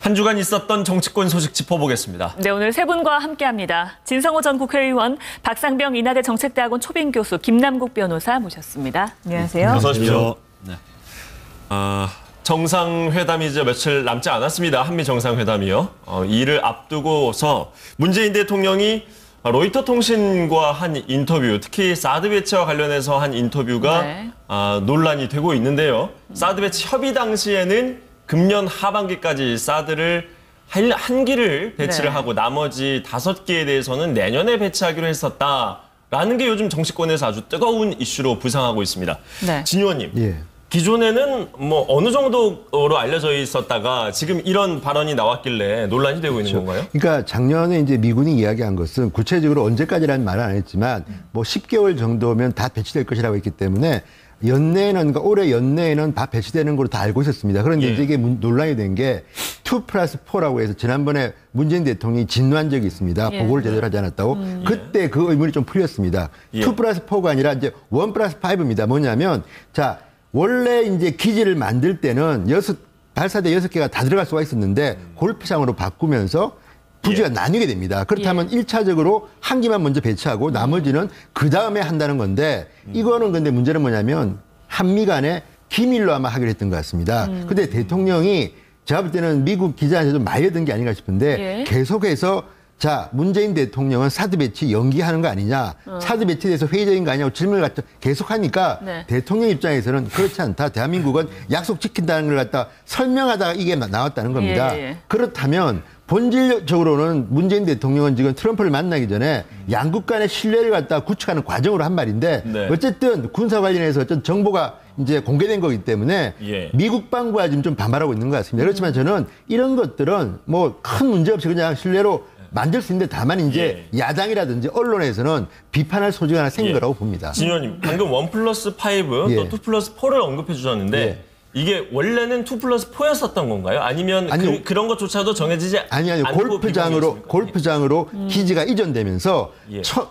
한 주간 있었던 정치권 소식 짚어보겠습니다. 네, 오늘 세 분과 함께합니다. 진성호 전 국회의원, 박상병 인하대 정책대학원 초빙 교수, 김남국 변호사 모셨습니다. 안녕하세요. 어서 오십시오. 네. 정상회담이 이제 며칠 남지 않았습니다. 한미 정상회담이요. 이를 앞두고서 문재인 대통령이 로이터 통신과 한 인터뷰, 특히 사드 배치와 관련해서 한 인터뷰가 논란이 되고 있는데요. 사드 배치 협의 당시에는 금년 하반기까지 사드를 한 기를 배치를 하고 나머지 5기에 대해서는 내년에 배치하기로 했었다라는 게 요즘 정치권에서 아주 뜨거운 이슈로 부상하고 있습니다. 네. 진 의원님, 기존에는 뭐 어느 정도로 알려져 있었다가 지금 이런 발언이 나왔길래 논란이 되고 있는 건가요? 그러니까 작년에 이제 미군이 이야기한 것은 구체적으로 언제까지라는 말은 안 했지만 뭐 10개월 정도면 다 배치될 것이라고 했기 때문에 연내에는, 그러니까 올해 연내에는 다 배치되는 걸로 다 알고 있었습니다. 그런데 이제 이게 논란이 된 게 2+4라고 해서 지난번에 문재인 대통령이 진노한 적이 있습니다. 보고를 제대로 하지 않았다고. 그때 그 의문이 좀 풀렸습니다. 2+4가 아니라 이제 1+5입니다. 뭐냐면, 자, 원래 이제 기지를 만들 때는 발사대 6개가 다 들어갈 수가 있었는데 골프장으로 바꾸면서 부지가 나뉘게 됩니다. 그렇다면 1차적으로 한 기만 먼저 배치하고 나머지는 그 다음에 한다는 건데 이거는 근데 문제는 뭐냐면 한미 간에 기밀로 아마 하기로 했던 것 같습니다. 근데 대통령이 제가 볼 때는 미국 기자한테 좀 말려든 게 아닌가 싶은데 계속해서 자, 문재인 대통령은 사드 배치 연기하는 거 아니냐, 사드 배치에 대해서 회의적인 거 아니냐고 질문을 계속하니까 대통령 입장에서는 그렇지 않다. 대한민국은 약속 지킨다는 걸 갖다 설명하다가 이게 나왔다는 겁니다. 그렇다면 본질적으로는 문재인 대통령은 지금 트럼프를 만나기 전에 양국 간의 신뢰를 갖다 구축하는 과정으로 한 말인데 어쨌든 군사 관련해서 어떤 정보가 이제 공개된 거기 때문에 미국 방구가 지금 좀 반발하고 있는 것 같습니다. 그렇지만 저는 이런 것들은 뭐 큰 문제 없이 그냥 신뢰로 만들 수 있는데 다만 이제 야당이라든지 언론에서는 비판할 소지가 하나 생긴 거라고 봅니다. 진 의원님, 방금 1+5 또 2+4를 언급해 주셨는데 이게 원래는 2+4였었던 건가요? 아니면 그런 것조차도 정해지지 아니요. 골프장으로 기지가 이전되면서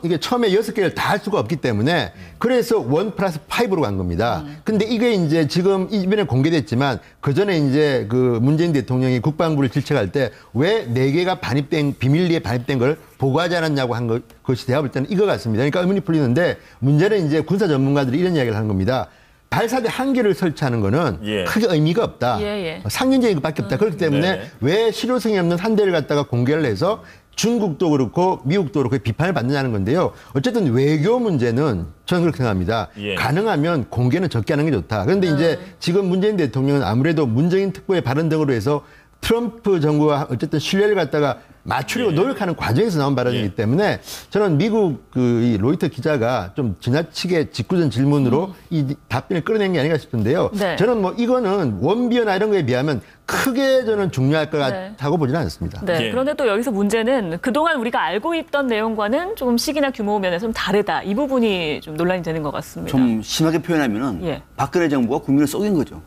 이게 처음에 6개를 다 할 수가 없기 때문에 그래서 1+5로 간 겁니다. 근데 이게 이제 지금 이번에 공개됐지만 그 전에 이제 그 문재인 대통령이 국방부를 질책할 때 왜 4개가 비밀리에 반입된 걸 보고하지 않았냐고 한 것이 제가 볼 때는 이거 같습니다. 그러니까 의문이 풀리는데 문제는 이제 군사 전문가들이 이런 이야기를 하는 겁니다. 발사대 한 개를 설치하는 거는 크게 의미가 없다. 상징적인 것밖에 없다. 그렇기 때문에 왜 실효성이 없는 한 대를 갖다가 공개를 해서 중국도 그렇고 미국도 그렇고 비판을 받느냐는 건데요. 어쨌든 외교 문제는 저는 그렇게 생각합니다. 가능하면 공개는 적게 하는 게 좋다. 그런데 이제 지금 문재인 대통령은 아무래도 문재인 특보의 발언 등으로 해서 트럼프 정부와 어쨌든 신뢰를 갖다가 맞추려고 노력하는 과정에서 나온 발언이기 때문에 저는 미국 이 로이터 기자가 좀 지나치게 직구전 질문으로 이 답변을 끌어낸 게 아닌가 싶은데요. 저는 뭐 이거는 원비어나 이런 거에 비하면 크게 저는 중요할 것 같다고 보지는 않습니다. 그런데 또 여기서 문제는 그동안 우리가 알고 있던 내용과는 조금 시기나 규모 면에서 좀 다르다. 이 부분이 좀 논란이 되는 것 같습니다. 좀 심하게 표현하면은 박근혜 정부가 국민을 속인 거죠.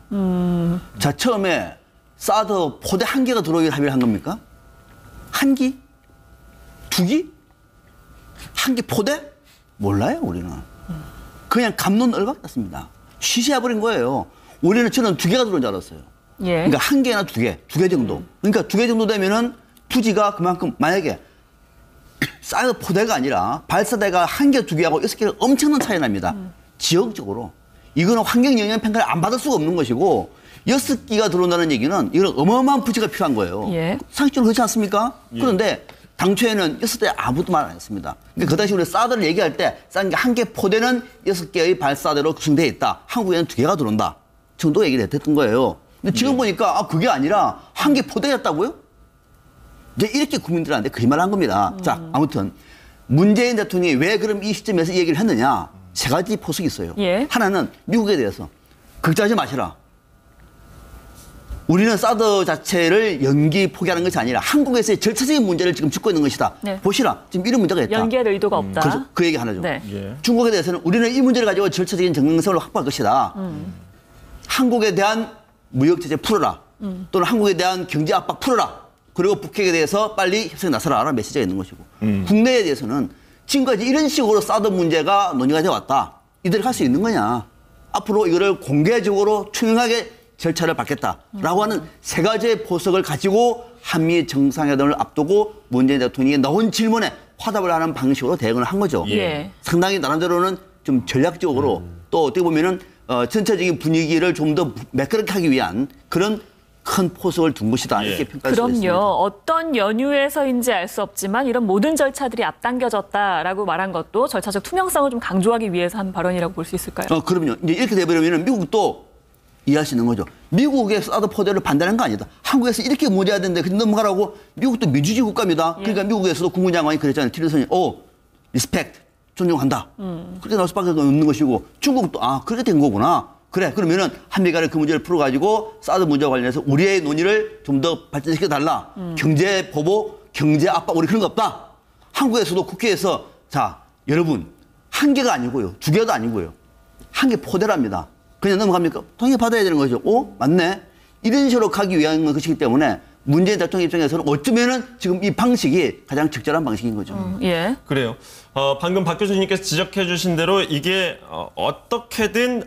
자, 처음에 사드 포대 한 개가 들어오기로 합의를 한 겁니까? 한 기? 2기? 한 기 포대? 몰라요, 우리는. 그냥 갑론을박났습니다. 쉬쉬해버린 거예요. 우리는 저는 2개가 들어온 줄 알았어요. 그러니까 1개나 2개, 2개 정도. 그러니까 2개 정도 되면은 부지가 그만큼 만약에 사드 포대가 아니라 발사대가 1개, 2개하고 6개가 엄청난 차이 납니다. 지역적으로. 이거는 환경 영향 평가를 안 받을 수가 없는 것이고 6기가 들어온다는 얘기는 이건 어마어마한 부지가 필요한 거예요. 상식적으로 그렇지 않습니까? 그런데 당초에는 6대 아무도 말 안 했습니다. 그러니까 그 당시 우리 사드를 얘기할 때 한 개 포대는 6개의 발사대로 구성되어 있다. 한국에는 2개가 들어온다. 정도 얘기를 했던 거예요. 근데 지금 보니까 그게 아니라 한 개 포대였다고요? 이제 이렇게 국민들한테 거짓말을 한 겁니다. 자, 아무튼 문재인 대통령이 왜 그럼 이 시점에서 이 얘기를 했느냐? 3가지 포석이 있어요. 하나는 미국에 대해서 걱정하지 마시라. 우리는 사드 자체를 연기 포기하는 것이 아니라 한국에서의 절차적인 문제를 지금 짚고 있는 것이다. 보시라. 지금 이런 문제가 있다. 연기할 의도가 없다. 그래서 그 얘기 하나죠. 중국에 대해서는 우리는 이 문제를 가지고 절차적인 정당성을 확보할 것이다. 한국에 대한 무역 제재 풀어라. 또는 한국에 대한 경제 압박 풀어라. 그리고 북핵에 대해서 빨리 협상에 나서라라는 메시지가 있는 것이고 국내에 대해서는 지금까지 이런 식으로 사드 문제가 논의가 되어 왔다. 이들이 할 수 있는 거냐. 앞으로 이거를 공개적으로 투명하게 절차를 밟겠다라고 하는 3가지의 포석을 가지고 한미 정상회담을 앞두고 문재인 대통령이 나온 질문에 화답을 하는 방식으로 대응을 한 거죠. 예. 상당히 나름대로는 좀 전략적으로 또 어떻게 보면은 전체적인 분위기를 좀 더 매끄럽게 하기 위한 그런 큰 포석을 둔 것이다. 이렇게 평가할 수 있습니다. 그럼요. 어떤 연유에서인지 알 수 없지만 이런 모든 절차들이 앞당겨졌다라고 말한 것도 절차적 투명성을 좀 강조하기 위해서 한 발언이라고 볼 수 있을까요? 그럼요. 이제 이렇게 되버리면 미국도 이해할 수 있는 거죠. 미국의 사드 포대를 반대하는 거 아니다. 한국에서 이렇게 문제가 되는데 그냥 넘어가라고. 미국도 민주주의 국가입니다. 그러니까 미국에서도 국무장관이 그랬잖아요. 티ler슨이 리스펙트, 존중한다. 그렇게 나올 수밖에 없는 것이고 중국도 그렇게 된 거구나. 그래, 그러면은 한미 간의 그 문제를 풀어가지고 사드 문제와 관련해서 우리의 논의를 좀 더 발전시켜달라. 경제 보복, 경제 압박, 우리 그런 거 없다. 한국에서도 국회에서 자, 여러분, 한 개가 아니고요. 두 개도 아니고요. 한 개 포대랍니다. 그냥 넘어갑니까? 당연히 받아야 되는 거죠. 맞네. 이런 식으로 가기 위한 것이기 때문에 문재인 대통령 입장에서는 어쩌면은 지금 이 방식이 가장 적절한 방식인 거죠. 예. 그래요. 방금 박 교수님께서 지적해 주신 대로 이게 어떻게든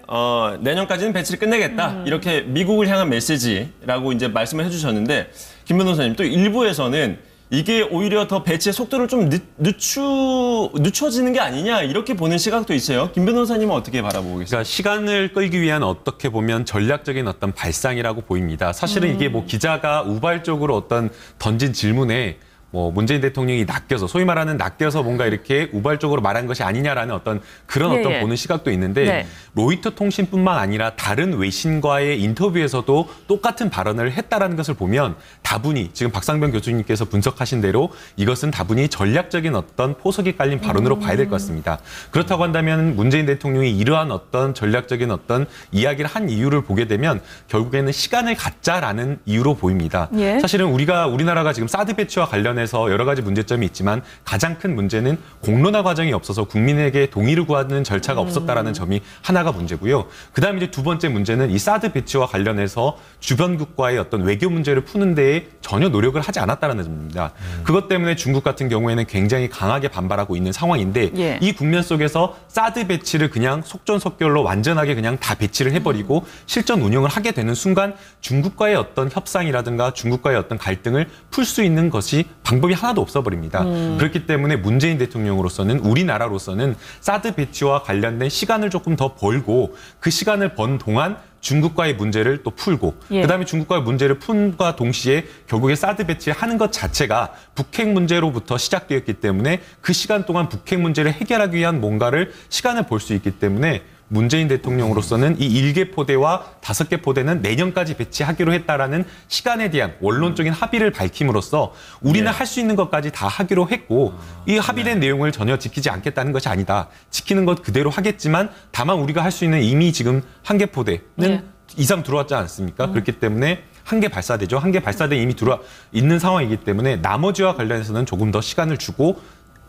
내년까지는 배치를 끝내겠다. 이렇게 미국을 향한 메시지라고 이제 말씀을 해 주셨는데 김 변호사님 또 일부에서는 이게 오히려 더 배치의 속도를 좀 늦춰지는 게 아니냐 이렇게 보는 시각도 있어요. 김 변호사님은 어떻게 바라보고 계세요? 그러니까 시간을 끌기 위한 어떻게 보면 전략적인 어떤 발상이라고 보입니다. 사실은 이게 뭐 기자가 우발적으로 어떤 던진 질문에 뭐 문재인 대통령이 낚여서 소위 말하는 낚여서 뭔가 이렇게 우발적으로 말한 것이 아니냐라는 어떤 그런 예, 어떤 예. 보는 시각도 있는데 네. 로이터 통신뿐만 아니라 다른 외신과의 인터뷰에서도 똑같은 발언을 했다라는 것을 보면 다분히 지금 박상병 교수님께서 분석하신 대로 이것은 다분히 전략적인 어떤 포석이 깔린 발언으로 봐야 될 것 같습니다. 그렇다고 한다면 문재인 대통령이 이러한 어떤 전략적인 어떤 이야기를 한 이유를 보게 되면 결국에는 시간을 갖자라는 이유로 보입니다. 예. 사실은 우리나라가 지금 사드 배치와 관련해서 여러 가지 문제점이 있지만 가장 큰 문제는 공론화 과정이 없어서 국민에게 동의를 구하는 절차가 없었다라는 점이 하나가 문제고요. 그다음에 이제 두 번째 문제는 이 사드 배치와 관련해서 주변국과의 어떤 외교 문제를 푸는 데에 전혀 노력을 하지 않았다는 점입니다. 그것 때문에 중국 같은 경우에는 굉장히 강하게 반발하고 있는 상황인데 예. 이 국면 속에서 사드 배치를 그냥 속전속결로 완전하게 그냥 다 배치를 해버리고 실전 운영을 하게 되는 순간 중국과의 어떤 협상이라든가 중국과의 어떤 갈등을 풀 수 있는 것이 방법이 하나도 없어버립니다. 그렇기 때문에 문재인 대통령으로서는 우리나라로서는 사드 배치와 관련된 시간을 조금 더 벌고 그 시간을 번 동안 중국과의 문제를 또 풀고 예. 그다음에 중국과의 문제를 푼과 동시에 결국에 사드 배치를 하는 것 자체가 북핵 문제로부터 시작되었기 때문에 그 시간 동안 북핵 문제를 해결하기 위한 뭔가를 시간을 볼 수 있기 때문에 문재인 대통령으로서는 이 1개 포대와 5개 포대는 내년까지 배치하기로 했다라는 시간에 대한 원론적인 합의를 밝힘으로써 우리는 할 수 있는 것까지 다 하기로 했고 이 합의된 내용을 전혀 지키지 않겠다는 것이 아니다. 지키는 것 그대로 하겠지만 다만 우리가 할 수 있는 이미 지금 1개 포대는 이상 들어왔지 않습니까? 그렇기 때문에 1개 발사대죠. 1개 발사대 이미 들어와 있는 상황이기 때문에 나머지와 관련해서는 조금 더 시간을 주고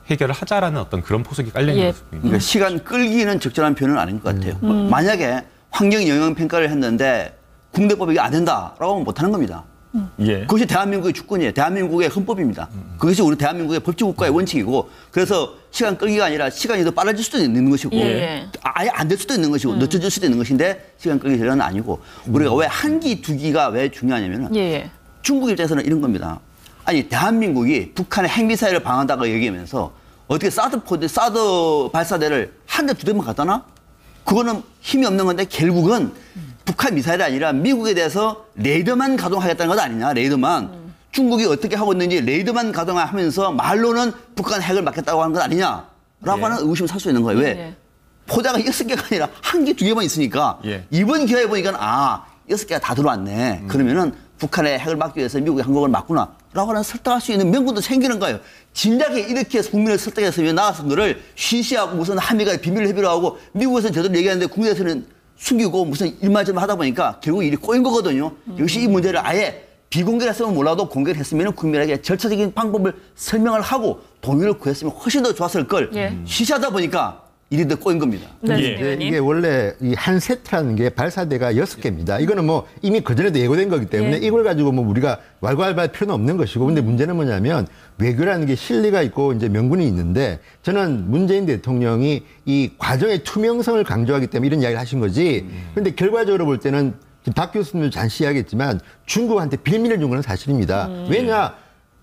해결을 하자라는 어떤 그런 포석이 깔려 있는 모습입니다. 그러니까 시간 끌기는 적절한 표현은 아닌 것 같아요. 만약에 환경 영향 평가를 했는데 국내법이 이게 안 된다라고 하면 못하는 겁니다. 예. 그것이 대한민국의 주권이에요. 대한민국의 헌법입니다. 그것이 우리 대한민국의 법치국가의 원칙이고 그래서 시간 끌기가 아니라 시간이 더 빨라질 수도 있는 것이고 예. 아예 안 될 수도 있는 것이고 늦춰질 수도 있는 것인데 시간 끌기 전략은 아니고 우리가 왜 한 기, 두 기가 왜 중요하냐면 예. 중국 입장에서는 이런 겁니다. 아니 대한민국이 북한의 핵미사일을 방한다고 얘기하면서 어떻게 사드 발사대를 한 대, 두 대만 갖다 놔? 그거는 힘이 없는 건데 결국은 북한 미사일이 아니라 미국에 대해서 레이더만 가동하겠다는 것 아니냐, 레이더만. 중국이 어떻게 하고 있는지 레이더만 가동하면서 말로는 북한 핵을 막겠다고 하는 것 아니냐라고 하는 의심을 살 수 있는 거예요. 왜? 포대가 6개가 아니라 1개, 2개만 있으니까 이번 기회에 보니까 6개가 다 들어왔네. 그러면은 북한의 핵을 막기 위해서 미국이 한 것을 막구나. 라고 하는 설득할 수 있는 명분도 생기는 거예요. 진작에 이렇게 해서 국민을 설득했으면 나가서 그를 쉬쉬하고 무슨 한미가 비밀 협의를 하고 미국에서는 제대로 얘기하는데 국내에서는 숨기고 무슨 일마저만 하다 보니까 결국 일이 꼬인 거거든요. 역시 이 문제를 아예 비공개를 했으면 몰라도 공개를 했으면 국민에게 절차적인 방법을 설명을 하고 동의를 구했으면 훨씬 더 좋았을 걸 쉬쉬하다 보니까 일이 더 꼬인 겁니다. 네, 이게 원래 이 한 세트라는 게 발사대가 6개입니다. 이거는 뭐 이미 그전에도 예고된 거기 때문에 이걸 가지고 뭐 우리가 왈가왈부할 필요는 없는 것이고 근데 문제는 뭐냐면 외교라는 게 실리가 있고 이제 명분이 있는데 저는 문재인 대통령이 이 과정의 투명성을 강조하기 때문에 이런 이야기를 하신 거지. 근데 결과적으로 볼 때는 지금 박 교수님도 잠시 이야기했지만 중국한테 빌미를 준 건 사실입니다. 왜냐?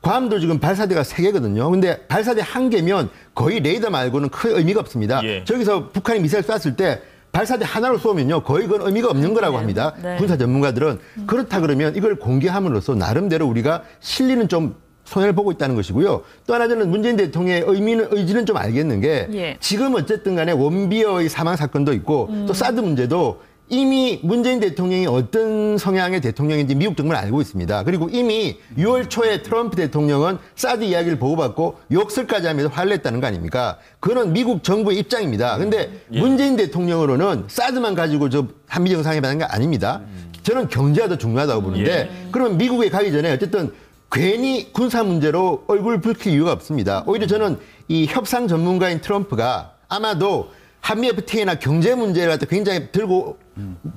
괌도 지금 발사대가 3개거든요. 근데 발사대 1개면 거의 레이더 말고는 큰 의미가 없습니다. 예. 저기서 북한이 미사일 쐈을 때 발사대 하나로 쏘면요. 거의 그건 의미가 없는 거라고 합니다. 네. 군사 전문가들은. 그렇다 그러면 이걸 공개함으로써 나름대로 우리가 실리는 좀 손해를 보고 있다는 것이고요. 또 하나 저는 문재인 대통령의 의지는 좀 알겠는 게 예. 지금 어쨌든 간에 원비어의 사망 사건도 있고 또 사드 문제도 이미 문재인 대통령이 어떤 성향의 대통령인지 미국 정부는 알고 있습니다. 그리고 이미 6월 초에 트럼프 대통령은 사드 이야기를 보고받고 욕설까지 하면서 화를 냈다는 거 아닙니까? 그건 미국 정부의 입장입니다. 근데 문재인 대통령으로는 사드만 가지고 저 한미 정상회담하는 게 아닙니다. 저는 경제가 더 중요하다고 보는데 그러면 미국에 가기 전에 어쨌든 괜히 군사 문제로 얼굴 붉힐 이유가 없습니다. 오히려 저는 이 협상 전문가인 트럼프가 아마도 한미 FTA나 경제 문제를 갖다 굉장히 들고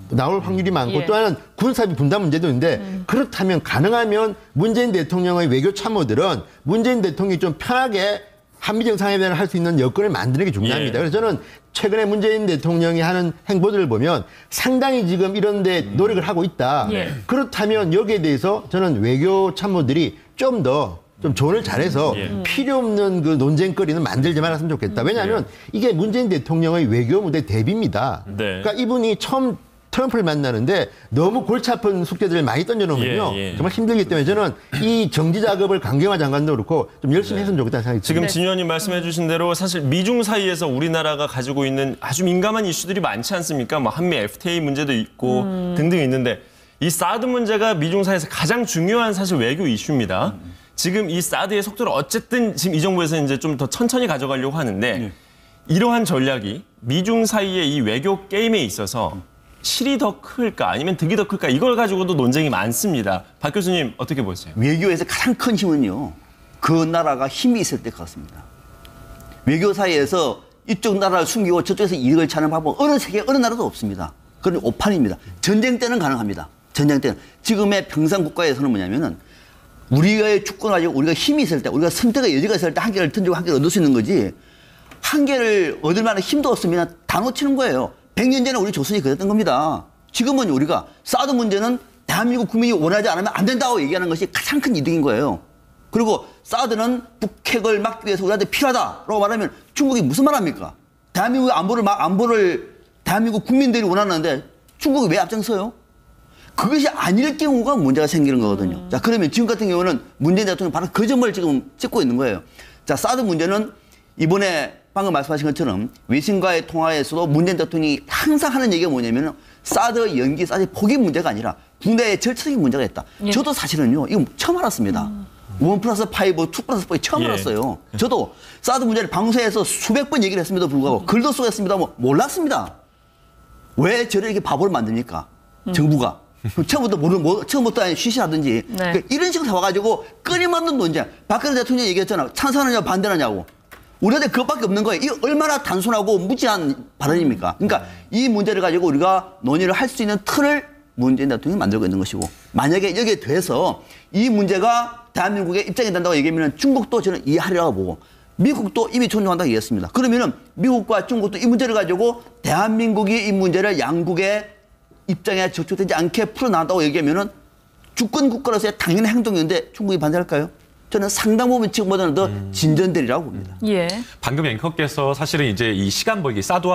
나올 확률이 많고 예. 또 하나는 군사비 분담 문제도 있는데 그렇다면 가능하면 문재인 대통령의 외교 참모들은 문재인 대통령이 좀 편하게 한미 정상회담을 할 수 있는 여건을 만드는 게 중요합니다. 예. 그래서 저는 최근에 문재인 대통령이 하는 행보들을 보면 상당히 지금 이런 데 노력을 하고 있다. 예. 그렇다면 여기에 대해서 저는 외교 참모들이 좀 더 좀 조언을 잘해서 필요 없는 그 논쟁거리는 만들지 말았으면 좋겠다. 왜냐하면 이게 문재인 대통령의 외교 무대 대비입니다. 네. 그러니까 이분이 처음 트럼프를 만나는데 너무 골치 아픈 숙제들을 많이 던져놓으면요. 예, 예. 정말 힘들기 때문에 저는 이 정지 작업을 강경화 장관도 그렇고 좀 열심히 했으면 좋겠다는 생각이 지금 듭니다. 진 의원님 말씀해 주신 대로 사실 미중 사이에서 우리나라가 가지고 있는 아주 민감한 이슈들이 많지 않습니까? 뭐 한미 FTA 문제도 있고 등등 있는데 이 사드 문제가 미중 사이에서 가장 중요한 사실 외교 이슈입니다. 지금 이 사드의 속도를 어쨌든 지금 이 정부에서 이제 좀 더 천천히 가져가려고 하는데 이러한 전략이 미중 사이의 이 외교 게임에 있어서 실이 더 클까 아니면 득이 더 클까 이걸 가지고도 논쟁이 많습니다. 박 교수님 어떻게 보세요? 외교에서 가장 큰 힘은요. 그 나라가 힘이 있을 때 같습니다. 외교 사이에서 이쪽 나라를 숨기고 저쪽에서 이익을 찾는 방법은 어느 세계 어느 나라도 없습니다. 그건 오판입니다. 전쟁 때는 가능합니다. 전쟁 때는. 지금의 평상 국가에서는 뭐냐면은 우리의 주권 가지고 우리가 힘이 있을 때, 우리가 선택의 여지가 있을 때 한 개를 던지고 한 개를 얻을 수 있는 거지. 한 개를 얻을 만한 힘도 없으면 다 놓치는 거예요. 100년 전에 우리 조선이 그랬던 겁니다. 지금은 우리가 사드 문제는 대한민국 국민이 원하지 않으면 안 된다고 얘기하는 것이 가장 큰 이득인 거예요. 그리고 사드는 북핵을 막기 위해서 우리한테 필요하다라고 말하면 중국이 무슨 말 합니까? 대한민국의 안보를 대한민국 국민들이 원하는데 중국이 왜 앞장서요? 그것이 아닐 경우가 문제가 생기는 거거든요. 자, 그러면 지금 같은 경우는 문재인 대통령이 바로 그 점을 지금 짚고 있는 거예요. 자, 사드 문제는 이번에 방금 말씀하신 것처럼 외신과의 통화에서도 문재인 대통령이 항상 하는 얘기가 뭐냐면 사드 연기, 사드 포기 문제가 아니라 국내의 절차적인 문제가 있다. 예. 저도 사실은요, 이거 처음 알았습니다. 1+5, 2+4 처음 예. 알았어요. 저도 사드 문제를 방송에서 수백 번 얘기를 했음에도 불구하고 글도 쓰겠습니다. 뭐 몰랐습니다. 왜 저를 이렇게 바보를 만듭니까? 정부가. 처음부터 쉬쉬하든지 네. 그러니까 이런 식으로 와가지고 끊임없는 논쟁. 박근혜 대통령이 얘기했잖아. 찬성하느냐 반대하냐고. 우리한테 그것밖에 없는 거예요. 이게 얼마나 단순하고 무지한 발언입니까? 그러니까 이 문제를 가지고 우리가 논의를 할 수 있는 틀을 문재인 대통령이 만들고 있는 것이고 만약에 여기에 더해서 이 문제가 대한민국의 입장이 된다고 얘기하면 중국도 저는 이해하리라고 보고 미국도 이미 존중한다고 얘기했습니다. 그러면은 미국과 중국도 이 문제를 가지고 대한민국이 이 문제를 양국의 입장에 적극되지 않게 풀어나간다고 얘기하면은 주권 국가로서의 당연한 행동인데 중국이 반대할까요? 저는 상당 부분 지금보다는 더 진전되리라고 봅니다. 예. 방금 앵커께서 사실은 이제 이 시간 벌기, 사드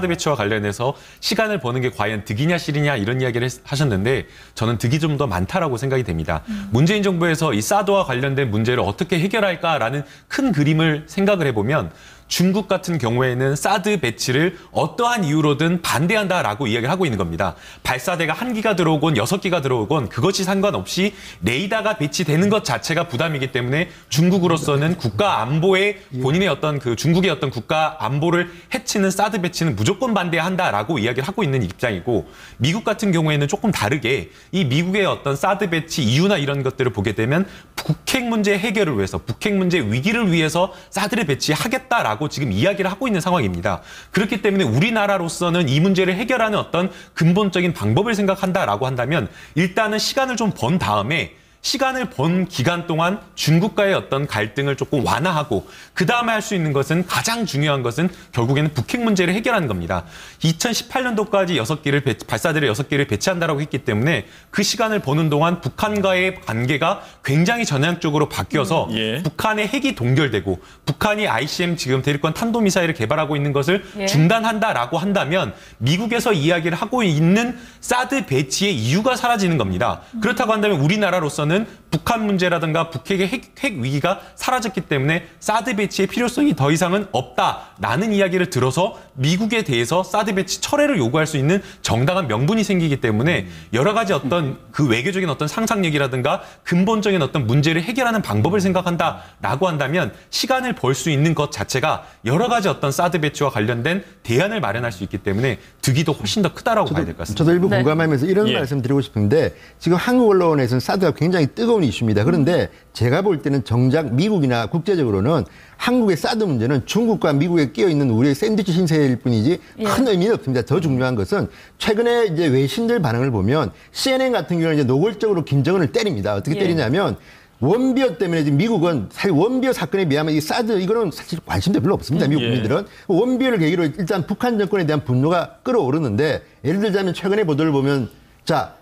배치와 관련해서 시간을 버는 게 과연 득이냐 실이냐 이런 이야기를 하셨는데 저는 득이 좀 더 많다라고 생각이 됩니다. 문재인 정부에서 이 사드와 관련된 문제를 어떻게 해결할까라는 큰 그림을 생각을 해보면 중국 같은 경우에는 사드 배치를 어떠한 이유로든 반대한다라고 이야기를 하고 있는 겁니다. 발사대가 1기가 들어오건 6기가 들어오건 그것이 상관없이 레이더가 배치되는 것 자체가 부담이기 때문에 중국으로서는 국가 안보에 본인의 어떤 그 중국의 어떤 국가 안보를 해치는 사드 배치는 무조건 반대한다라고 이야기를 하고 있는 입장이고 미국 같은 경우에는 조금 다르게 이 미국의 어떤 사드 배치 이유나 이런 것들을 보게 되면 북핵 문제 해결을 위해서 북핵 문제 위기를 위해서 사드를 배치하겠다라고 지금 이야기를 하고 있는 상황입니다. 그렇기 때문에 우리나라로서는 이 문제를 해결하는 어떤 근본적인 방법을 생각한다라고 한다면 일단은 시간을 좀 번 다음에 시간을 번 기간 동안 중국과의 어떤 갈등을 조금 완화하고 그 다음에 할 수 있는 것은 가장 중요한 것은 결국에는 북핵 문제를 해결하는 겁니다. 2018년도까지 발사대를 6개를 배치한다라고 했기 때문에 그 시간을 버는 동안 북한과의 관계가 굉장히 전향적으로 바뀌어서 예. 북한의 핵이 동결되고 북한이 ICM 지금 대륙간 탄도미사일을 개발하고 있는 것을 예. 중단한다라고 한다면 미국에서 이야기를 하고 있는 사드 배치의 이유가 사라지는 겁니다. 그렇다고 한다면 우리나라로서는 북한 문제라든가 북핵의 핵 위기가 사라졌기 때문에 사드 배치의 필요성이 더 이상은 없다라는 이야기를 들어서 미국에 대해서 사드 배치 철회를 요구할 수 있는 정당한 명분이 생기기 때문에 여러 가지 어떤 그 외교적인 어떤 상상력이라든가 근본적인 어떤 문제를 해결하는 방법을 생각한다라고 한다면 시간을 벌 수 있는 것 자체가 여러 가지 어떤 사드 배치와 관련된 대안을 마련할 수 있기 때문에 득이 더 훨씬 더 크다라고 봐야 될 것 같습니다. 저도 일부 네. 공감하면서 이런 예. 말씀 드리고 싶은데 지금 한국 언론에서는 사드가 굉장히 뜨거운 이슈입니다. 그런데 제가 볼 때는 정작 미국이나 국제적으로는 한국의 사드 문제는 중국과 미국에 끼어 있는 우리의 샌드위치 신세일 뿐이지 큰 의미는 없습니다. 더 중요한 것은 최근에 이제 외신들 반응을 보면 CNN 같은 경우는 이제 노골적으로 김정은을 때립니다. 어떻게 때리냐면 원비어 때문에 지금 미국은 사실 원비어 사건에 비하면 이 사드 이거는 사실 관심도 별로 없습니다. 미국 국민들은 원비어를 계기로 일단 북한 정권에 대한 분노가 끌어오르는데 예를 들자면 최근에 보도를 보면 자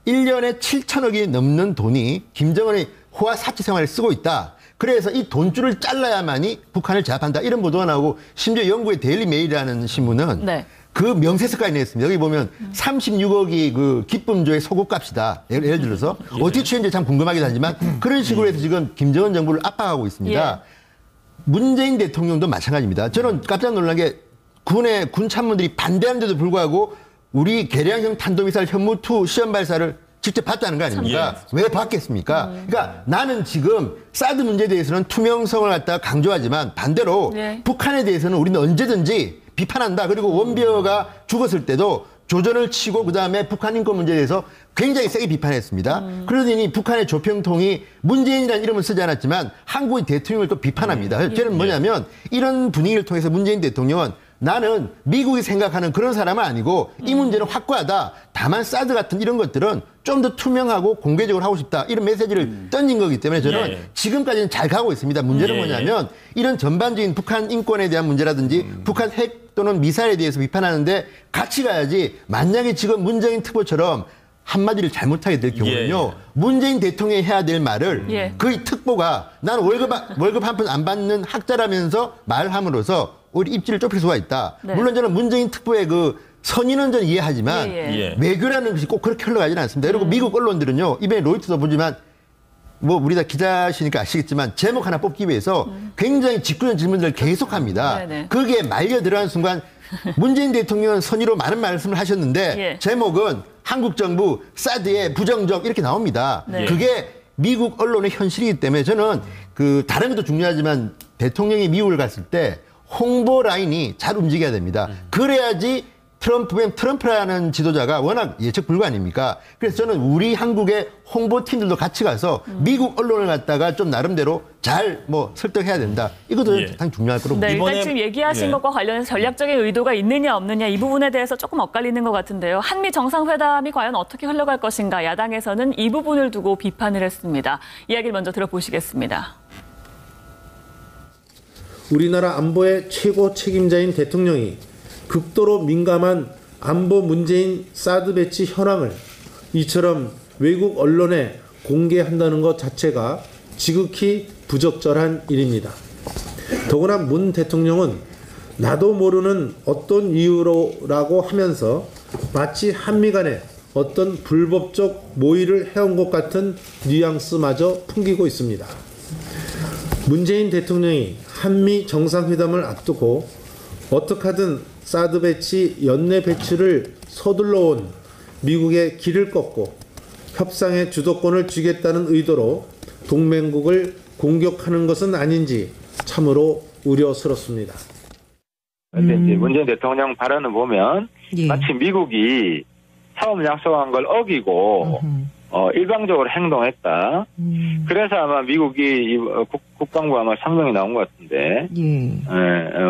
1년에 7천억이 넘는 돈이 김정은의 호화 사치 생활에 쓰고 있다. 그래서 이 돈줄을 잘라야만이 북한을 제압한다. 이런 보도가 나오고 심지어 영국의 데일리 메일이라는 신문은 네. 그 명세서까지 냈습니다. 여기 보면 36억이 그 기쁨조의 소고값이다. 예를 들어서 어떻게 취했는지 참 궁금하기도 하지만 그런 식으로 해서 지금 김정은 정부를 압박하고 있습니다. 문재인 대통령도 마찬가지입니다. 저는 깜짝 놀란 게 군 참모들이 반대하는데도 불구하고 우리 개량형 탄도미사일 현무2 시험 발사를 직접 봤다는 거 아닙니까? 왜 봤겠습니까? 그러니까 나는 지금 사드 문제에 대해서는 투명성을 갖다가 강조하지만 반대로 북한에 대해서는 우리는 언제든지 비판한다. 그리고 원비어가 죽었을 때도 조전을 치고 그다음에 북한 인권 문제에 대해서 굉장히 세게 비판했습니다. 그러더니 북한의 조평통이 문재인이라는 이름을 쓰지 않았지만 한국의 대통령을 또 비판합니다. 저는 뭐냐면 이런 분위기를 통해서 문재인 대통령은 나는 미국이 생각하는 그런 사람은 아니고 이 문제는 확고하다. 다만 사드 같은 이런 것들은 좀 더 투명하고 공개적으로 하고 싶다. 이런 메시지를 던진 거기 때문에 저는 지금까지는 잘 가고 있습니다. 문제는 뭐냐면 이런 전반적인 북한 인권에 대한 문제라든지 북한 핵 또는 미사일에 대해서 비판하는데 같이 가야지 만약에 지금 문재인 특보처럼 한마디를 잘못하게 될 경우는요. 문재인 대통령이 해야 될 말을 그 특보가 나는 월급 한 푼 안 받는 학자라면서 말함으로써 오히려 입지를 좁힐 수가 있다. 물론 저는 문재인 특보의 그 선의는 전 이해하지만 외교라는 것이 꼭 그렇게 흘러가지는 않습니다. 그리고 미국 언론들은요. 이번에 로이터도 보지만 뭐 우리 다 기자시니까 아시겠지만 제목 하나 뽑기 위해서 굉장히 직구적 질문들을 계속합니다. 거기에 말려 들어가는 순간 문재인 대통령은 선의로 많은 말씀을 하셨는데 제목은 한국 정부 사드의 부정적 이렇게 나옵니다. 그게 미국 언론의 현실이기 때문에 저는 그 다른 것도 중요하지만 대통령이 미국을 갔을 때 홍보 라인이 잘 움직여야 됩니다. 그래야지 트럼프라는 지도자가 워낙 예측 불가 아닙니까? 그래서 저는 우리 한국의 홍보팀들도 같이 가서 미국 언론을 갖다가 좀 나름대로 잘 뭐 설득해야 된다. 이것도 가장 중요할 거로 네, 봅니다. 일단 지금 얘기하신 것과 관련해서 전략적인 의도가 있느냐 없느냐 이 부분에 대해서 조금 엇갈리는 것 같은데요. 한미 정상회담이 과연 어떻게 흘러갈 것인가 야당에서는 이 부분을 두고 비판을 했습니다. 이야기를 먼저 들어보시겠습니다. 우리나라 안보의 최고 책임자인 대통령이 극도로 민감한 안보 문제인 사드 배치 현황을 이처럼 외국 언론에 공개한다는 것 자체가 지극히 부적절한 일입니다. 더구나 문 대통령은 나도 모르는 어떤 이유로라고 하면서 마치 한미 간에 어떤 불법적 모의를 해온 것 같은 뉘앙스마저 풍기고 있습니다. 문재인 대통령이 한미 정상회담을 앞두고 어떻게 하든 사드 배치 연내 배치를 서둘러 온 미국의 길을 꺾고 협상의 주도권을 쥐겠다는 의도로 동맹국을 공격하는 것은 아닌지 참으로 우려스럽습니다. 그런데 이제 문재인 대통령 발언을 보면 마치 미국이 처음 약속한 걸 어기고 일방적으로 행동했다. 그래서 아마 미국이 국방부 아마 성명이 나온 것 같은데,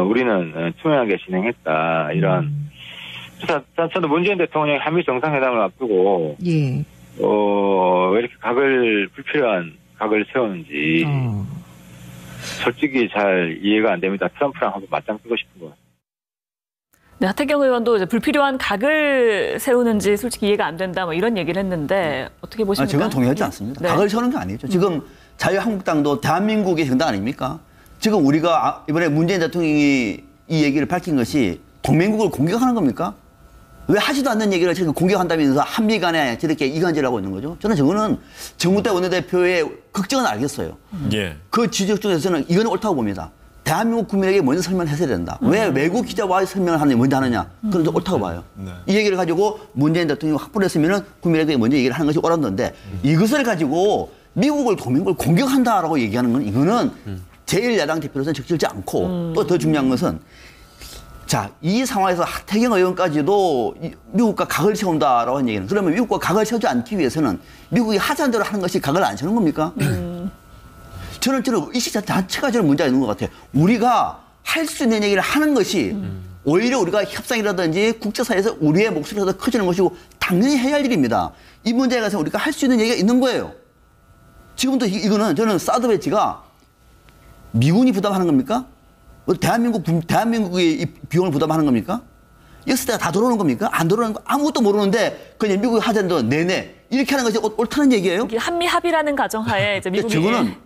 우리는 투명하게 진행했다. 이런. 그래서 저는 문재인 대통령이 한미 정상회담을 앞두고 왜 이렇게 불필요한 각을 세우는지 솔직히 잘 이해가 안 됩니다. 트럼프랑 한번 맞짱 뜨고 싶은 것 같아요. 네, 하태경 의원도 이제 불필요한 각을 세우는지 솔직히 이해가 안 된다 뭐 이런 얘기를 했는데 어떻게 보십니까? 저는 동의하지 않습니다. 네. 각을 세우는 게 아니죠. 지금 자유한국당도 대한민국의 정당 아닙니까? 지금 우리가 이번에 문재인 대통령이 이 얘기를 밝힌 것이 동맹국을 공격하는 겁니까? 왜 하지도 않는 얘기를 지금 공격한다면서 한미 간에 저렇게 이간질하고 있는 거죠? 저는 저거는 정무대 원내대표의 걱정은 알겠어요. 예. 그 지적 중에서는 이건 옳다고 봅니다. 대한민국 국민에게 먼저 설명했어야 된다. 왜 외국 기자와 설명을 하느냐, 먼저 하느냐. 그건 옳다고 봐요. 이 얘기를 가지고 문재인 대통령이 확보를 했으면 국민에게 먼저 얘기를 하는 것이 옳았는데 이것을 가지고 미국을 동맹국을 공격한다라고 얘기하는 건 이거는 제1야당 대표로서는 적절치 않고 또 더 중요한 것은 자, 이 상황에서 하태경 의원까지도 미국과 각을 세운다라고 하는 얘기는 그러면 미국과 각을 세우지 않기 위해서는 미국이 하자는 대로 하는 것이 각을 안 세우는 겁니까? 저는 의식 자체가 저는 문제가 있는 것 같아요. 우리가 할 수 있는 얘기를 하는 것이 오히려 우리가 협상이라든지 국제사회에서 우리의 목소리가 더 커지는 것이고 당연히 해야 할 일입니다. 이 문제에 관해서 우리가 할 수 있는 얘기가 있는 거예요. 지금도 이거는 저는 사드 배치가 미군이 부담하는 겁니까? 대한민국의 이 비용을 부담하는 겁니까? 역사대가 다 들어오는 겁니까? 안 들어오는 거 아무것도 모르는데 그냥 미국이 하자는 내내 이렇게 하는 것이 옳다는 얘기예요? 이게 한미 합의라는 가정하에 이제 미국이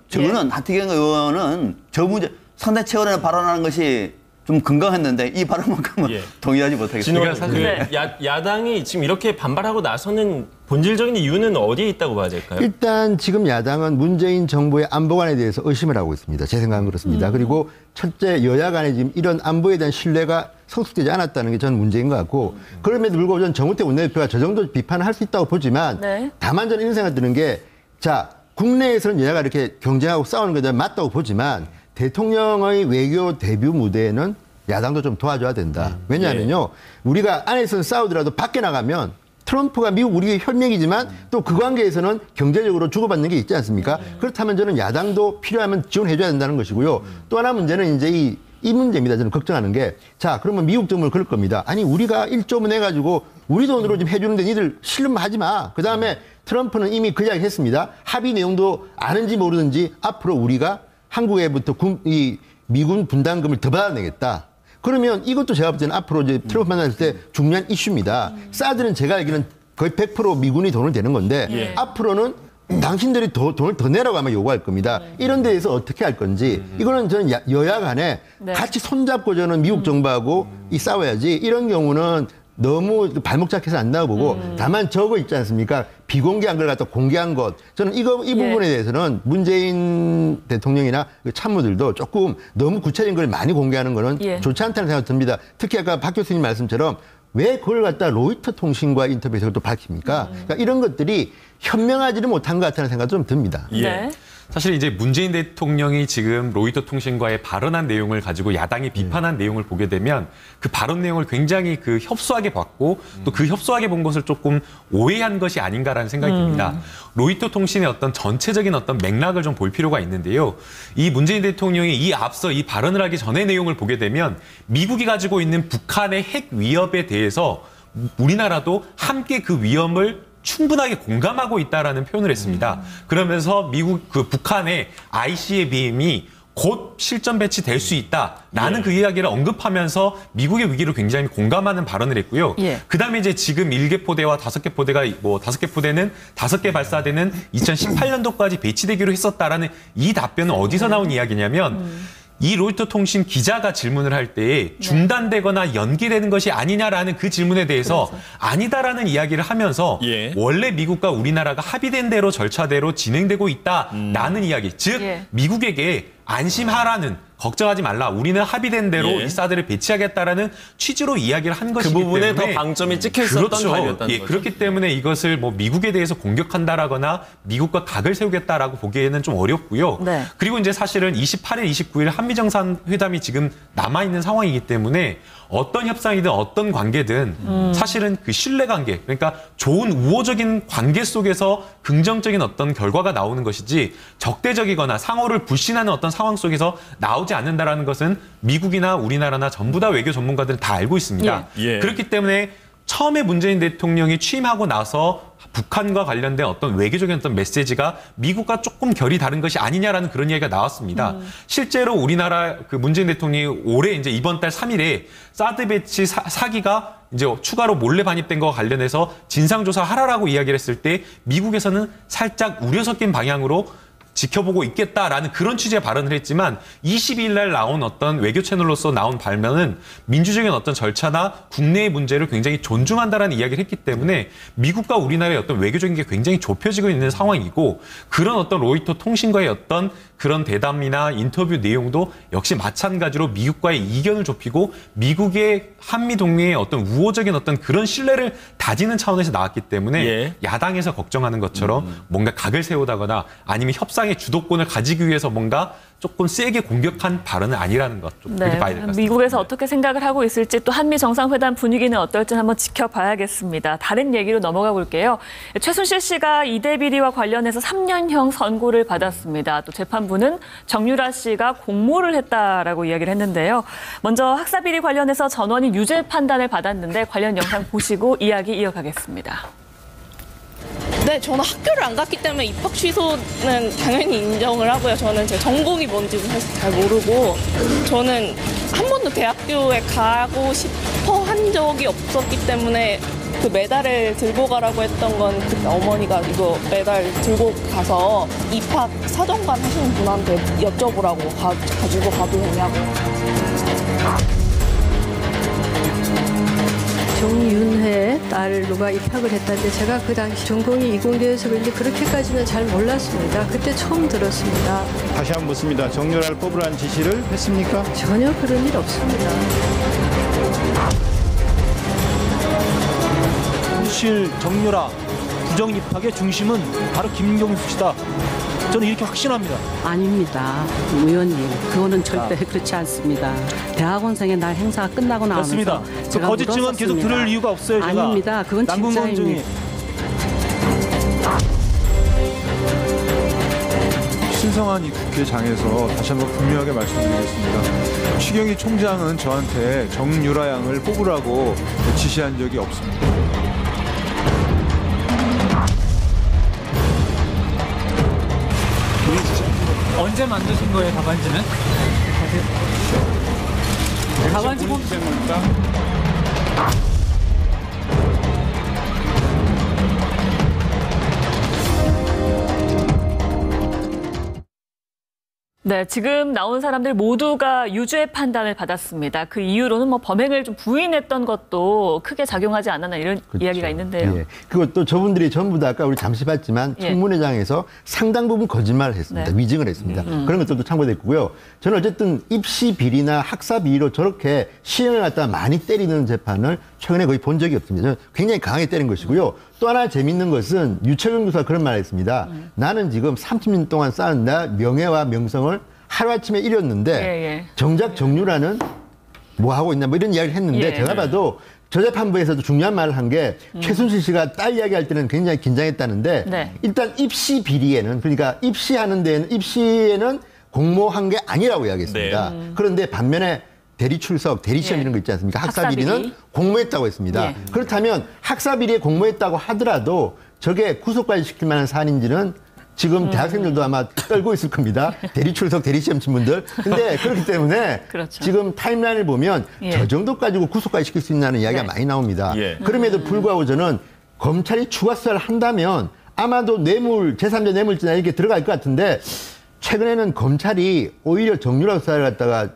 저거는 하태경 의원은 저 문제 상당히 최근에 발언하는 것이 좀 건강했는데 이 발언만큼은 동의하지 못하겠습니다. 사실 야당이 지금 이렇게 반발하고 나서는 본질적인 이유는 어디에 있다고 봐야 될까요? 일단 지금 야당은 문재인 정부의 안보관에 대해서 의심을 하고 있습니다. 제 생각은 그렇습니다. 그리고 첫째 여야 간에 지금 이런 안보에 대한 신뢰가 성숙되지 않았다는 게 저는 문제인 것 같고 그럼에도 불구하고 저는 정우택 원내대표가 저 정도 비판을 할 수 있다고 보지만 다만 저는 이런 생각이 드는 게 자, 국내에서는 여야가 이렇게 경쟁하고 싸우는 게 맞다고 보지만 대통령의 외교 데뷔 무대에는 야당도 좀 도와줘야 된다. 왜냐하면요. 우리가 안에서는 싸우더라도 밖에 나가면 트럼프가 미국 우리의 혈맹이지만 또 그 관계에서는 경제적으로 주고받는 게 있지 않습니까? 그렇다면 저는 야당도 필요하면 지원해줘야 된다는 것이고요. 또 하나 문제는 이제 이 문제입니다. 저는 걱정하는 게 자, 그러면 미국 정부는 그럴 겁니다. 아니, 우리가 1조문 해가지고 우리 돈으로 좀 해주는데 니들 싫으면 하지 마. 그 다음에 트럼프는 이미 그 이야기 했습니다. 합의 내용도 아는지 모르는지 앞으로 우리가 한국에부터 이 미군 분담금을 더 받아내겠다. 그러면 이것도 제가 볼 때는 앞으로 이제 트럼프 만났을 때 중요한 이슈입니다. 사드는 제가 알기로는 거의 100% 미군이 돈을 내는 건데 앞으로는 당신들이 돈을 더 내라고 아마 요구할 겁니다. 이런 데에서 어떻게 할 건지 이거는 저는 여야 간에 같이 손잡고 저는 미국 정부하고 싸워야지 이런 경우는 너무 발목 잡혀서 안 나와보고 다만 저거 있지 않습니까? 비공개한 걸 갖다 공개한 것. 저는 이 부분에 대해서는 문재인 대통령이나 참모들도 조금 너무 구체적인 걸 많이 공개하는 거는 좋지 않다는 생각이 듭니다. 특히 아까 박 교수님 말씀처럼 왜 그걸 갖다 로이터 통신과 인터뷰에서 또 밝힙니까? 그러니까 이런 것들이 현명하지를 못한 것 같다는 생각이 좀 듭니다. 네. 사실 이제 문재인 대통령이 지금 로이터 통신과의 발언한 내용을 가지고 야당이 비판한 내용을 보게 되면 그 발언 내용을 굉장히 협소하게 봤고 또 그 협소하게 본 것을 조금 오해한 것이 아닌가라는 생각이 듭니다. 로이터 통신의 어떤 전체적인 어떤 맥락을 좀 볼 필요가 있는데요. 이 문재인 대통령이 앞서 이 발언을 하기 전의 내용을 보게 되면 미국이 가지고 있는 북한의 핵 위협에 대해서 우리나라도 함께 그 위험을 충분하게 공감하고 있다라는 표현을 했습니다. 그러면서 북한의 ICBM이 곧 실전 배치될 수 있다라는 그 이야기를 언급하면서 미국의 위기를 굉장히 공감하는 발언을 했고요. 그다음에 이제 지금 1개 포대와 5개 포대가 5개 포대는 5개 발사대는 2018년도까지 배치되기로 했었다라는 이 답변은 어디서 나온 이야기냐면 이 로이터 통신 기자가 질문을 할 때에 중단되거나 연기되는 것이 아니냐라는 그 질문에 대해서 아니다라는 이야기를 하면서 원래 미국과 우리나라가 합의된 대로 절차대로 진행되고 있다라는 이야기. 즉 미국에게 안심하라는 걱정하지 말라. 우리는 합의된 대로 이 사드를 배치하겠다라는 취지로 이야기를 한 것이기 때문에 그 부분에 더 방점이 찍혀 있었던 발이었다는 거죠. 그렇기 때문에 이것을 미국에 대해서 공격한다라거나 미국과 각을 세우겠다라고 보기에는 좀 어렵고요. 그리고 이제 사실은 28일, 29일 한미 정상회담이 지금 남아 있는 상황이기 때문에 어떤 협상이든 어떤 관계든 사실은 그 신뢰관계, 그러니까 좋은 우호적인 관계 속에서 긍정적인 어떤 결과가 나오는 것이지 적대적이거나 상호를 불신하는 어떤 상황 속에서 나오지 않는다라는 것은 미국이나 우리나라나 전부 다 외교 전문가들은 다 알고 있습니다. 그렇기 때문에 처음에 문재인 대통령이 취임하고 나서 북한과 관련된 어떤 외교적인 어떤 메시지가 미국과 조금 결이 다른 것이 아니냐라는 그런 이야기가 나왔습니다. 실제로 우리나라 그 문재인 대통령이 올해 이제 이번 달 3일에 사드 배치 사기가 이제 추가로 몰래 반입된 것과 관련해서 진상조사하라라고 이야기를 했을 때 미국에서는 살짝 우려 섞인 방향으로 지켜보고 있겠다라는 그런 취지의 발언을 했지만 22일 날 나온 어떤 외교 채널로서 나온 발명은 민주적인 어떤 절차나 국내의 문제를 굉장히 존중한다라는 이야기를 했기 때문에 미국과 우리나라의 어떤 외교적인 게 굉장히 좁혀지고 있는 상황이고 그런 어떤 로이터 통신과의 어떤 그런 대담이나 인터뷰 내용도 역시 마찬가지로 미국과의 이견을 좁히고 미국의 한미 동맹의 어떤 우호적인 어떤 그런 신뢰를 다지는 차원에서 나왔기 때문에 예. 야당에서 걱정하는 것처럼 뭔가 각을 세우다거나 아니면 협상의 주도권을 가지기 위해서 뭔가 조금 세게 공격한 발언은 아니라는 것 좀 그렇게 봐야 될 것 같습니다. 미국에서 어떻게 생각을 하고 있을지 또 한미 정상회담 분위기는 어떨지 한번 지켜봐야겠습니다. 다른 얘기로 넘어가 볼게요. 최순실 씨가 이대 비리와 관련해서 3년형 선고를 받았습니다. 또 재판부는 정유라 씨가 공모를 했다라고 이야기를 했는데요. 먼저 학사 비리 관련해서 전원이 유죄 판단을 받았는데 관련 영상 보시고 이야기 이어가겠습니다. 네, 저는 학교를 안 갔기 때문에 입학 취소는 당연히 인정을 하고요. 저는 제 전공이 뭔지도 사실 잘 모르고 저는 한 번도 대학교에 가고 싶어 한 적이 없었기 때문에 그 메달을 들고 가라고 했던 건 그때 어머니가 이거 메달 들고 가서 입학 사정관 하시는 분한테 여쭤보라고 가지고 가도 되냐고. 정윤회 딸로가 입학을 했다는데 제가 그 당시 전공이 이공계여서 그런지 그렇게까지는 잘 몰랐습니다. 그때 처음 들었습니다. 다시 한번 묻습니다. 정유라를 뽑으라는 지시를 했습니까? 전혀 그런 일 없습니다. 최순실, 정유라 부정 입학의 중심은 바로 김경수 씨다. 저는 이렇게 확신합니다. 아닙니다. 의원님, 그거는 절대 그렇지 않습니다. 대학원생의 날 행사가 끝나고 나면서 맞습니다. 그 거짓증은 계속 들을 이유가 없어요. 제가. 아닙니다. 그건 진짜입니다. 신성한 이 국회장에서 다시 한번 분명하게 말씀드리겠습니다. 추경희 총장은 저한테 정유라 양을 뽑으라고 지시한 적이 없습니다. 언제 만드신 거예요, 답안지는? 답안지 보면 겁니까? 네, 지금 나온 사람들 모두가 유죄 판단을 받았습니다. 그 이유로는 뭐 범행을 좀 부인했던 것도 크게 작용하지 않았나 이런 그렇죠. 이야기가 있는데요. 예. 그리고 또 저분들이 전부 다 아까 우리 잠시 봤지만 청문회장에서 상당 부분 거짓말을 했습니다. 네. 위증을 했습니다. 그런 것들도 참고됐고요. 저는 어쨌든 입시 비리나 학사 비리로 저렇게 시행을 갖다가 많이 때리는 재판을 최근에 거의 본 적이 없습니다. 저는 굉장히 강하게 때린 것이고요. 또 하나 재밌는 것은 유채경 교수가 그런 말을 했습니다. 나는 지금 30년 동안 쌓은 나 명예와 명성을 하루아침에 잃었는데 정작 정유라는 뭐 하고 있나 뭐 이런 이야기를 했는데 제가 봐도 저 재판부에서도 중요한 말을 한 게 최순실 씨가 딸 이야기할 때는 굉장히 긴장했다는데 일단 입시 비리에는 그러니까 입시하는 데에는 입시에는 공모한 게 아니라고 이야기했습니다. 그런데 반면에 대리 출석, 대리 시험 이런 거 있지 않습니까? 학사 비리는 공모했다고 했습니다. 그렇다면 학사 비리에 공모했다고 하더라도 저게 구속까지 시킬 만한 사안인지는 지금 대학생들도 아마 떨고 있을 겁니다. 대리 출석, 대리 시험 친 분들. 근데 그렇기 때문에 그렇죠. 지금 타임라인을 보면 저 정도 가지고 구속까지 시킬 수 있다는 이야기가 많이 나옵니다. 그럼에도 불구하고 저는 검찰이 추가 수사를 한다면 아마도 뇌물, 제3자 뇌물죄나 이렇게 들어갈 것 같은데 최근에는 검찰이 오히려 정유라 수사를 갖다가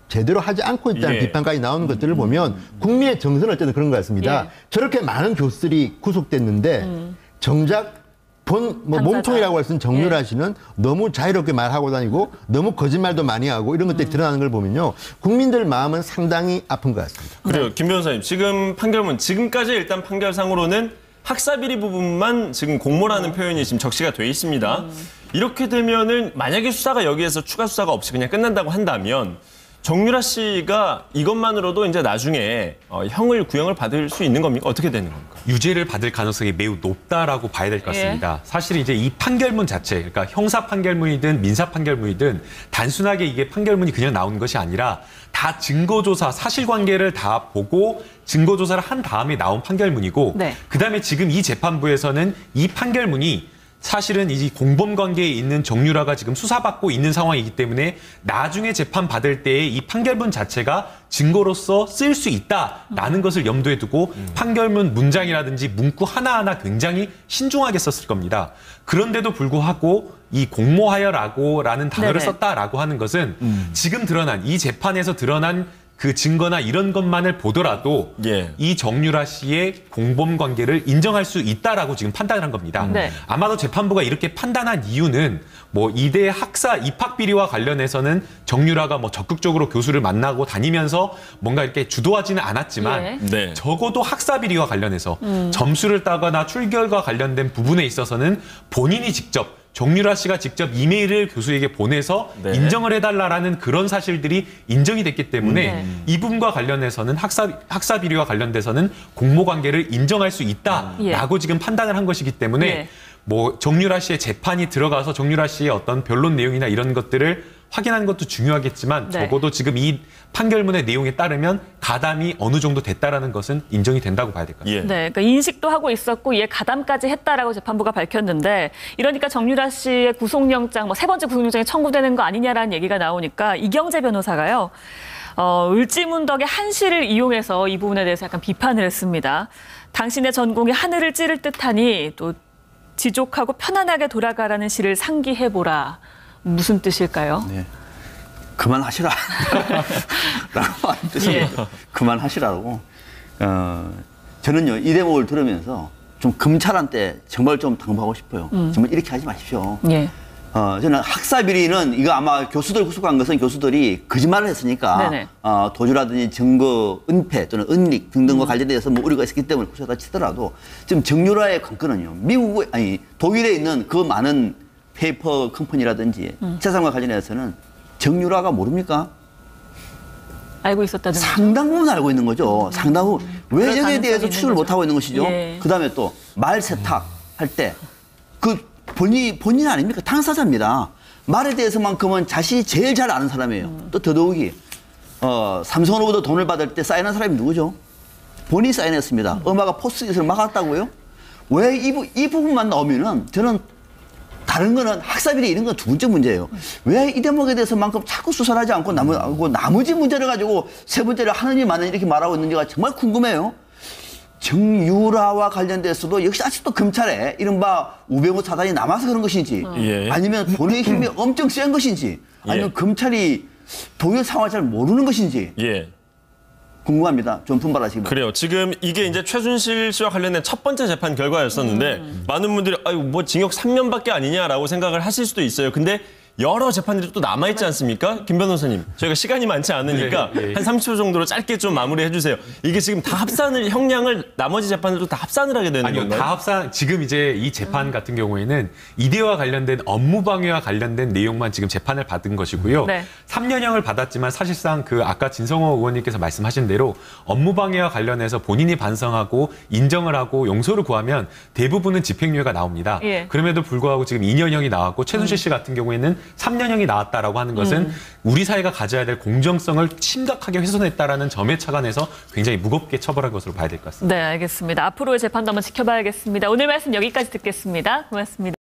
제대로 하지 않고 있다는 비판까지 나오는 것들을 보면 국민의 정서는 어쨌든 그런 것 같습니다. 저렇게 많은 교수들이 구속됐는데 정작 몸통이라고 할 수 있는 정유라 씨는 너무 자유롭게 말하고 다니고 너무 거짓말도 많이 하고 이런 것들이 드러나는 걸 보면요. 국민들 마음은 상당히 아픈 것 같습니다. 그래요. 김 변호사님, 지금 판결문 지금까지 일단 판결상으로는 학사비리 부분만 지금 공모라는 표현이 지금 적시가 돼 있습니다. 이렇게 되면은 만약에 수사가 여기에서 추가 수사가 없이 그냥 끝난다고 한다면 정유라 씨가 이것만으로도 이제 나중에 형을 구형을 받을 수 있는 겁니까? 어떻게 되는 겁니까? 유죄를 받을 가능성이 매우 높다라고 봐야 될 것 같습니다. 사실 이제 이 판결문 자체, 그러니까 형사 판결문이든 민사 판결문이든 단순하게 이게 판결문이 그냥 나온 것이 아니라 다 증거조사, 사실관계를 다 보고 증거조사를 한 다음에 나온 판결문이고 네. 그다음에 지금 이 재판부에서는 이 판결문이 사실은 이 공범 관계에 있는 정유라가 지금 수사받고 있는 상황이기 때문에 나중에 재판 받을 때에 이 판결문 자체가 증거로서 쓸 수 있다라는 것을 염두에 두고 판결문 문장이라든지 문구 하나하나 굉장히 신중하게 썼을 겁니다. 그런데도 불구하고 이 공모하여라고라는 단어를 네네. 썼다라고 하는 것은 지금 드러난 이 재판에서 드러난 그 증거나 이런 것만을 보더라도 이 정유라 씨의 공범 관계를 인정할 수 있다라고 지금 판단을 한 겁니다. 네. 아마도 재판부가 이렇게 판단한 이유는 뭐 이대 학사 입학 비리와 관련해서는 정유라가 뭐 적극적으로 교수를 만나고 다니면서 뭔가 이렇게 주도하지는 않았지만 네. 적어도 학사 비리와 관련해서 점수를 따거나 출결과 관련된 부분에 있어서는 본인이 직접 정유라 씨가 직접 이메일을 교수에게 보내서 네. 인정을 해달라라는 그런 사실들이 인정이 됐기 때문에 이 부분과 관련해서는 학사 비리와 관련돼서는 공모 관계를 인정할 수 있다라고 지금 판단을 한 것이기 때문에 뭐 정유라 씨의 재판이 들어가서 정유라 씨의 어떤 변론 내용이나 이런 것들을 확인하는 것도 중요하겠지만 적어도 지금 이 판결문의 내용에 따르면 가담이 어느 정도 됐다라는 것은 인정이 된다고 봐야 될 것 같습니다. 네, 그러니까 인식도 하고 있었고 이에 가담까지 했다라고 재판부가 밝혔는데 이러니까 정유라 씨의 구속영장, 뭐 세 번째 구속영장이 청구되는 거 아니냐라는 얘기가 나오니까 이경재 변호사가요. 을지문덕의 한시를 이용해서 이 부분에 대해서 약간 비판을 했습니다. 당신의 전공이 하늘을 찌를 듯하니 또 지족하고 편안하게 돌아가라는 시를 상기해보라. 무슨 뜻일까요? 네. 그만하시라. 라고 하는 뜻입니다. 그만하시라고. 저는요, 이 대목을 들으면서 좀 검찰한테 정말 좀 당부하고 싶어요. 정말 이렇게 하지 마십시오. 저는 학사비리는 이거 아마 교수들 구속한 것은 교수들이 거짓말을 했으니까 도주라든지 증거 은폐 또는 은닉 등등과 관련돼서 뭐 우려가 있었기 때문에 구속했다 치더라도 지금 정유라의 관건은요. 독일에 있는 그 많은 페이퍼 컴퍼니라든지 재산과 관련해서는 정유라가 모릅니까? 알고 있었다는 상당 부분 알고 있는 거죠. 상당 부분. 왜 여기에 대해서 추적을 못하고 있는 것이죠? 그다음에 또 말 세탁 할 때 그 본인 아닙니까? 당사자입니다. 말에 대해서만큼은 자신이 제일 잘 아는 사람이에요. 또 더더욱이 삼성으로부터 돈을 받을 때 사인한 사람이 누구죠? 본인이 사인했습니다. 엄마가 포스트잇을 막았다고요? 왜 이 부분만 나오면은 저는 다른 거는 학사비리 이런 건 두 번째 문제예요. 왜 이 대목에 대해서만큼 자꾸 수사를 하지 않고 나머지 문제를 가지고 세 번째를 하느니 마느니 이렇게 말하고 있는지가 정말 궁금해요. 정유라와 관련돼서도 역시 아직도 검찰에 이른바 우병우 사단이 남아서 그런 것인지 아니면 돈의 힘이 엄청 센 것인지 아니면 검찰이 동일 상황을 잘 모르는 것인지 궁금합니다. 좀 분발하시기 바랍니다. 그래요. 지금 이게 이제 최순실 씨와 관련된 첫 번째 재판 결과였었는데 많은 분들이 아유 뭐 징역 3년밖에 아니냐라고 생각을 하실 수도 있어요. 근데 여러 재판들이 또 남아있지 않습니까? 김 변호사님, 저희가 시간이 많지 않으니까 한 30초 정도로 짧게 좀 마무리해 주세요. 이게 지금 다 합산을, 형량을 나머지 재판들도 다 합산을 하게 되는 건가요? 다 합산, 지금 이제 이 재판 같은 경우에는 이대와 관련된 업무방해와 관련된 내용만 지금 재판을 받은 것이고요. 3년형을 받았지만 사실상 그 아까 진성호 의원님께서 말씀하신 대로 업무방해와 관련해서 본인이 반성하고 인정을 하고 용서를 구하면 대부분은 집행유예가 나옵니다. 그럼에도 불구하고 지금 2년형이 나왔고 최순실 씨 같은 경우에는 3년형이 나왔다라고 하는 것은 우리 사회가 가져야 될 공정성을 심각하게 훼손했다라는 점에 착안해서 굉장히 무겁게 처벌한 것으로 봐야 될 것 같습니다. 네, 알겠습니다. 앞으로의 재판도 한번 지켜봐야겠습니다. 오늘 말씀 여기까지 듣겠습니다. 고맙습니다.